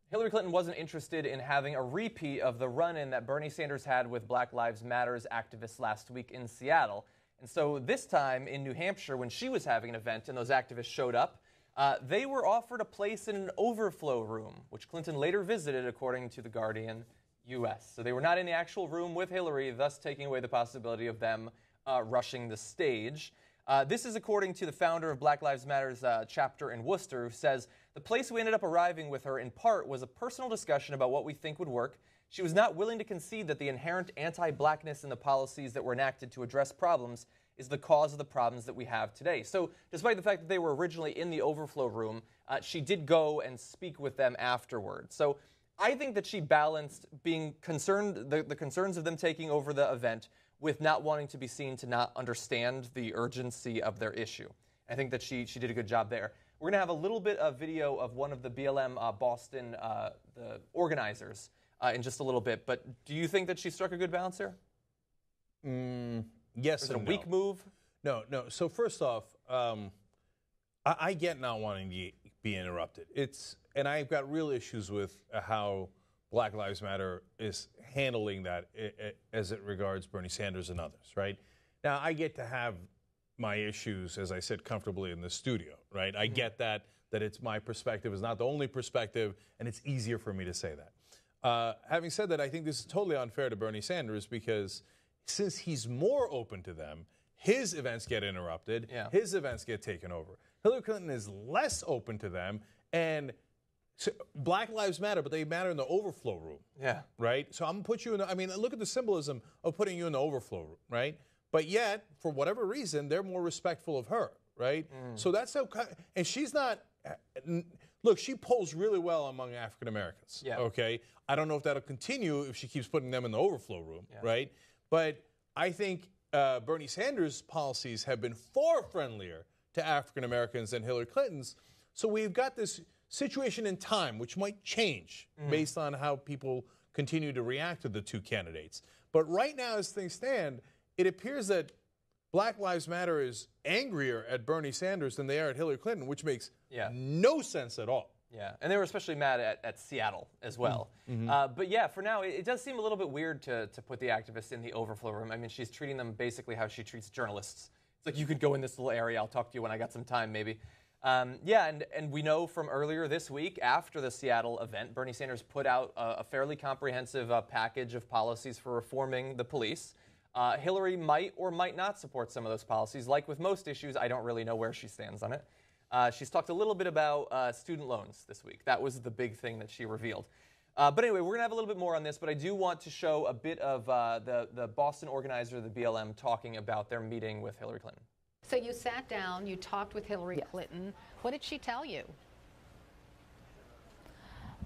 Hillary Clinton wasn't interested in having a repeat of the run-in that Bernie Sanders had with Black Lives Matters activists last week in Seattle. And so this time in New Hampshire, when she was having an event and those activists showed up, they were offered a place in an overflow room, which Clinton later visited, according to The Guardian U.S. So they were not in the actual room with Hillary, thus taking away the possibility of them rushing the stage. This is according to the founder of Black Lives Matter's chapter in Worcester, who says, "The place we ended up arriving with her in part was a personal discussion about what we think would work. She was not willing to concede that the inherent anti-blackness in the policies that were enacted to address problems is the cause of the problems that we have today." So despite the fact that they were originally in the overflow room, she did go and speak with them afterward. So I think that she balanced being concerned, the concerns of them taking over the event, with not wanting to be seen to not understand the urgency of their issue. I think that she did a good job there. We're going to have a little bit of video of one of the BLM Boston the organizers in just a little bit. But do you think that she struck a good balance here? Yes. Is it a weak move? No. So first off, I get not wanting to be interrupted. And I've got real issues with how Black Lives Matter is handling that as it regards Bernie Sanders and others, right? Now, I get to have my issues, as I said, comfortably in the studio, right? I get that it's my perspective is not the only perspective, and it's easier for me to say that. Having said that, I think this is totally unfair to Bernie Sanders because since he's more open to them, his events get interrupted, his events get taken over. Hillary Clinton is less open to them, and so Black Lives Matter, but they matter in the overflow room. Yeah. Right? So I'm going to put you in look at the symbolism of putting you in the overflow room, right? But yet, for whatever reason, they're more respectful of her, right? So that's how, and she's not, look, she polls really well among African Americans, okay? I don't know if that'll continue if she keeps putting them in the overflow room, right? But I think Bernie Sanders' policies have been far friendlier to African Americans than Hillary Clinton's. So we've got this situation in time, which might change based on how people continue to react to the two candidates. But right now, as things stand, it appears that Black Lives Matter is angrier at Bernie Sanders than they are at Hillary Clinton, which makes no sense at all. Yeah, and they were especially mad at Seattle as well. But yeah, for now, it does seem a little bit weird to put the activists in the overflow room. I mean, she's treating them basically how she treats journalists. It's like, you could go in this little area, I'll talk to you when I got some time, maybe. And we know from earlier this week, after the Seattle event, Bernie Sanders put out a fairly comprehensive package of policies for reforming the police. Hillary might or might not support some of those policies. Like with most issues, I don't really know where she stands on it. She's talked a little bit about student loans this week. That was the big thing that she revealed. But anyway, we're going to have a little bit more on this, but I do want to show a bit of the Boston organizer, the BLM, talking about their meeting with Hillary Clinton. So you sat down, you talked with Hillary Clinton. What did she tell you?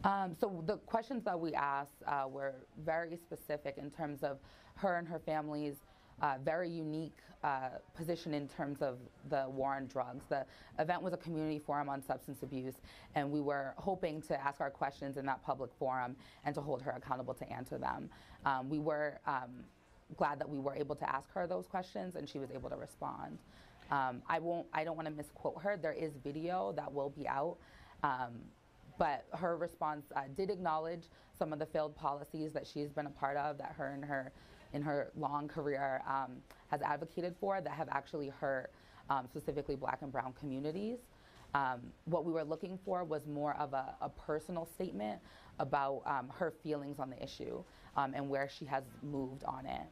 So the questions that we asked were very specific in terms of her and her family's very unique position in terms of the war on drugs. The event was a community forum on substance abuse, and we were hoping to ask our questions in that public forum and to hold her accountable to answer them. We were glad that we were able to ask her those questions, and she was able to respond. I don't want to misquote her. There is video that will be out. But her response did acknowledge some of the failed policies that she's been a part of, that her in her long career has advocated for, that have actually hurt specifically Black and brown communities. What we were looking for was more of a personal statement about her feelings on the issue and where she has moved on it.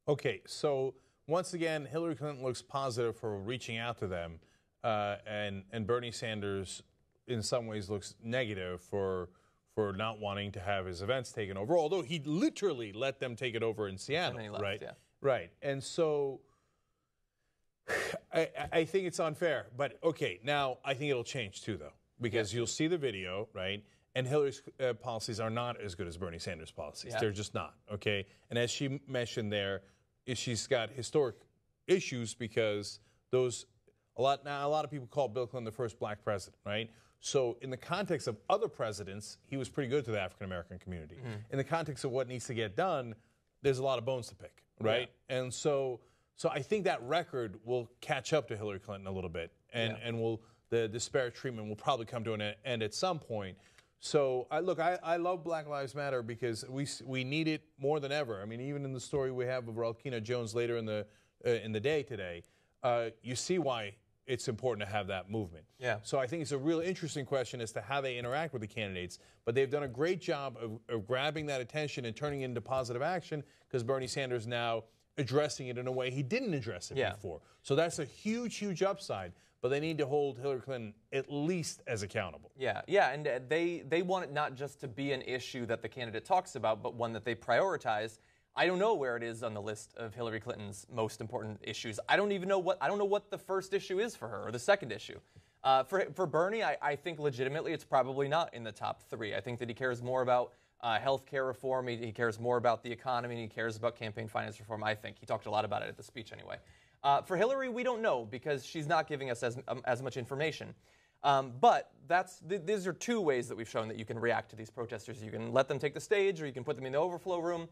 Okay, so once again, Hillary Clinton looks positive for reaching out to them, and Bernie Sanders in some ways looks negative for not wanting to have his events taken over, although he literally let them take it over in Seattle, left, right? Yeah. Right. And so I think it's unfair. But, okay, now I think it'll change too, though, because you'll see the video, right? And Hillary's policies are not as good as Bernie Sanders' policies. They're just not, okay? And as she mentioned there, she's got historic issues because a lot of people call Bill Clinton the first Black president, right? So in the context of other presidents, he was pretty good to the African-American community. In the context of what needs to get done, there's a lot of bones to pick, right? And so I think that record will catch up to Hillary Clinton a little bit, and the disparate treatment will probably come to an end at some point. So I love Black Lives Matter because we need it more than ever. I mean, even in the story we have of Ralkina Jones later in the day today, you see why it's important to have that movement. Yeah. So I think it's a real interesting question as to how they interact with the candidates. But they've done a great job of grabbing that attention and turning it into positive action because Bernie Sanders now addressing it in a way he didn't address it before. So that's a huge, huge upside. But they need to hold Hillary Clinton at least as accountable. Yeah, and they want it not just to be an issue that the candidate talks about, but one that they prioritize. I don't know where it is on the list of Hillary Clinton's most important issues. I don't know what the first issue is for her or the second issue. For Bernie, I think legitimately it's probably not in the top 3. I think that he cares more about health care reform. He cares more about the economy. And he cares about campaign finance reform. I think he talked a lot about it at the speech anyway. For Hillary, we don't know because she's not giving us as much information. But these are 2 ways that we've shown that you can react to these protesters. You can let them take the stage, or you can put them in the overflow room.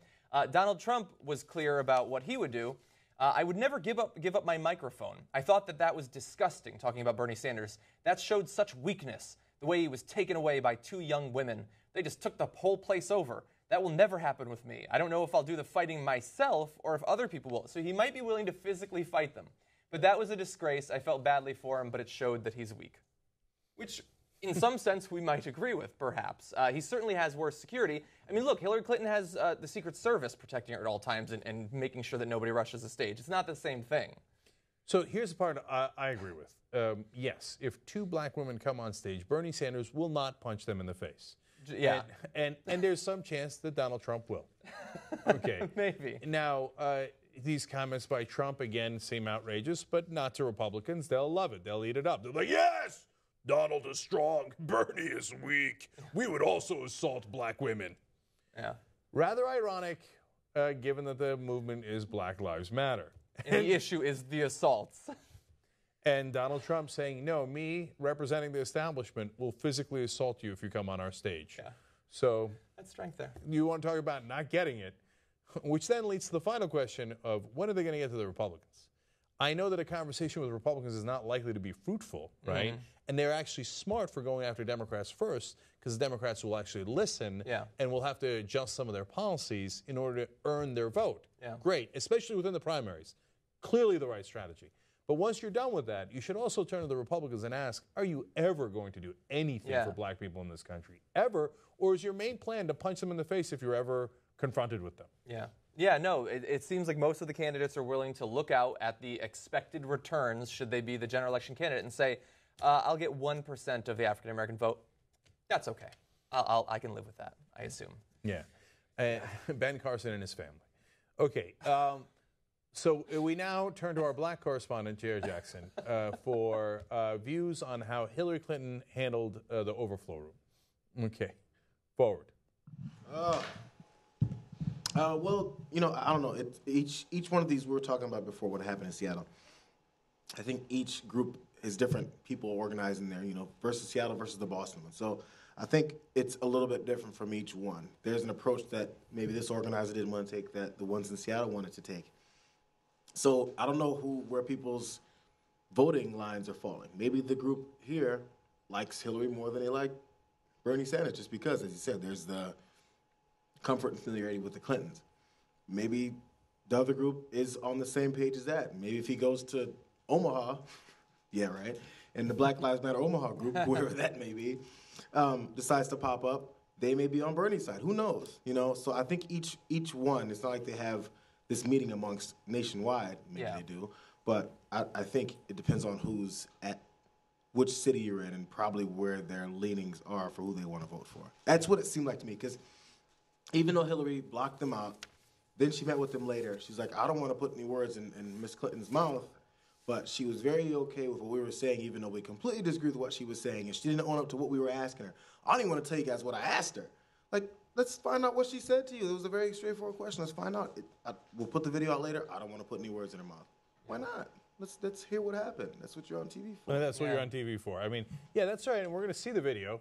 Donald Trump was clear about what he would do. I would never give up my microphone. I thought that was disgusting, talking about Bernie Sanders. That showed such weakness, the way he was taken away by 2 young women. They just took the whole place over. That will never happen with me. I don't know if I'll do the fighting myself or if other people will. So he might be willing to physically fight them. But that was a disgrace. I felt badly for him, but it showed that he's weak. Which, in some sense, we might agree with, perhaps. He certainly has worse security. I mean, look, Hillary Clinton has the Secret Service protecting her at all times and making sure that nobody rushes the stage. It's not the same thing. So here's the part I agree with. Yes, if 2 black women come on stage, Bernie Sanders will not punch them in the face. Yeah. And there's some chance that Donald Trump will. Okay. Maybe. Now, these comments by Trump, again, seem outrageous, but not to Republicans. They'll love it. They'll eat it up. They're like, yes, Donald is strong. Bernie is weak. We would also assault black women. Yeah. Rather ironic, given that the movement is Black Lives Matter. And the issue is the assaults. And Donald Trump saying, no, me representing the establishment will physically assault you if you come on our stage. Yeah. So that's strength there. You want to talk about not getting it, which then leads to the final question of when are they going to get to the Republicans? I know that a conversation with Republicans is not likely to be fruitful, right? Mm-hmm. And they're actually smart for going after Democrats first because the Democrats will actually listen and will have to adjust some of their policies in order to earn their vote. Yeah. Great, especially within the primaries. Clearly the right strategy. But once you're done with that, you should also turn to the Republicans and ask, are you ever going to do anything for black people in this country? Ever? Or is your main plan to punch them in the face if you're ever confronted with them? Yeah. Yeah, no, it seems like most of the candidates are willing to look out at the expected returns, should they be the general election candidate, and say, I'll get 1% of the African-American vote. That's okay. I can live with that, I assume. Yeah. Ben Carson and his family. Okay. So we now turn to our black correspondent, Jared Jackson, for views on how Hillary Clinton handled the overflow room. Okay. Forward. Well, you know, I don't know. Each one of these we were talking about before what happened in Seattle. I think each group is different people organizing there, you know, versus Seattle versus the Boston one. So I think it's a little bit different from each one. There's an approach that maybe this organizer didn't want to take that the ones in Seattle wanted to take. So I don't know where people's voting lines are falling. Maybe the group here likes Hillary more than they like Bernie Sanders, just because, as you said, there's the comfort and familiarity with the Clintons. Maybe the other group is on the same page as that. Maybe if he goes to Omaha, yeah, right, and the Black Lives Matter Omaha group, whoever that may be, decides to pop up, they may be on Bernie's side. Who knows? You know, so I think each one, it's not like they have this meeting amongst nationwide. Maybe they do, but I think it depends on who's at which city you're in and probably where their leanings are for who they want to vote for. That's what it seemed like to me, because even though Hillary blocked them out, then she met with them later. She's like, I don't want to put any words in Miss Clinton's mouth, but she was very okay with what we were saying, even though we completely disagreed with what she was saying, and she didn't own up to what we were asking her. I don't even want to tell you guys what I asked her. Like, let's find out what she said to you. It was a very straightforward question. Let's find out. We'll put the video out later. I don't want to put any words in her mouth. Why not? Let's hear what happened. That's what you're on TV for. Well, that's what you're on TV for. I mean, yeah, that's right. And we're going to see the video.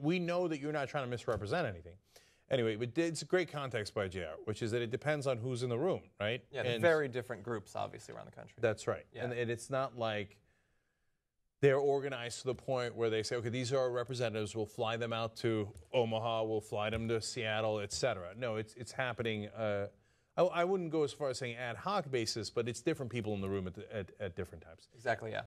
We know that you're not trying to misrepresent anything. Anyway, but it's a great context by JR, which is that it depends on who's in the room, right? Yeah, and very different groups, obviously, around the country. That's right. Yeah. And it's not like they're organized to the point where they say, okay, these are our representatives. We'll fly them out to Omaha. We'll fly them to Seattle, et cetera. No, it's happening. I wouldn't go as far as saying ad hoc basis, but it's different people in the room at different times. Exactly, yeah.